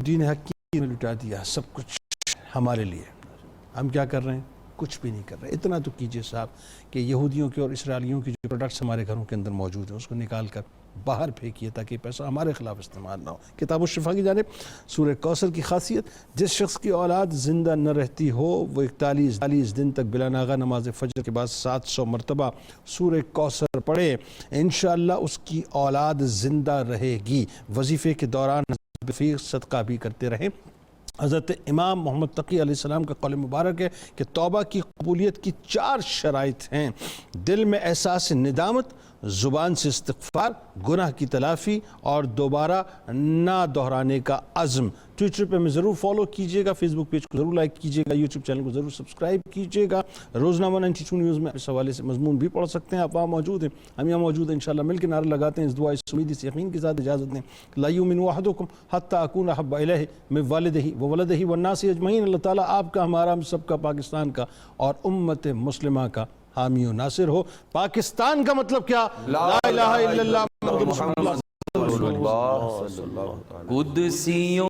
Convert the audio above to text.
دین حقیقی میں لٹا دیا سب کچھ ہمارے لیے. ہم کیا کر رہے ہیں؟ کچھ بھی نہیں کر رہے. اتنا تو کیجئے صاحب کہ یہودیوں کے اور اسرائیلیوں کی جو پروڈکٹس ہمارے گھروں کے اندر موجود ہیں اس کو نکال کر باہر پھینکیے تاکہ پیسہ ہمارے خلاف استعمال نہ ہو. کتاب الشفا کی جانب سورہ کوثر کی خاصیت: جس شخص کی اولاد زندہ نہ رہتی ہو وہ 41 دن تک بلا ناغہ نماز فجر کے بعد 700 مرتبہ سورہ کوثر پڑھے، انشاءاللہ اس کی اولاد زندہ رہے گی. وظیفے کے دوران رفیق صدقہ بھی کرتے رہیں. حضرت امام محمد تقی علیہ السلام کا قول مبارک ہے کہ توبہ کی قبولیت کی 4 شرائط ہیں: دل میں احساس ندامت، زبان سے استغفار، گناہ کی تلافی اور دوبارہ نہ دہرانے کا عزم. ٹویٹر پہ ہمیں ضرور فالو کیجئے گا، فیس بک پیج کو ضرور لائک کیجئے گا، یوٹیوب چینل کو ضرور سبسکرائب کیجئے گا. روزنامہ 92 نیوز میں اس حوالے سے مضمون بھی پڑھ سکتے ہیں. آپ وہاں موجود ہیں، ہم یہاں موجود ہیں. انشاءاللہ مل کے نعرہ لگاتے ہیں اس دعا اس امید اس یقین کے ساتھ اجازت دیں. لا یؤمن احدکم حتی اکون احب الیہ من والدہ وولدہ والناس اجمعین. اللہ تعالیٰ آپ کا، ہمارا، ہم سب کا، پاکستان کا اور امت مسلمہ کا حامی و ناصر ہو. پاکستان کا مطلب کیا؟ لا الہ الا اللہ محمد رسول اللہ. قدسیوں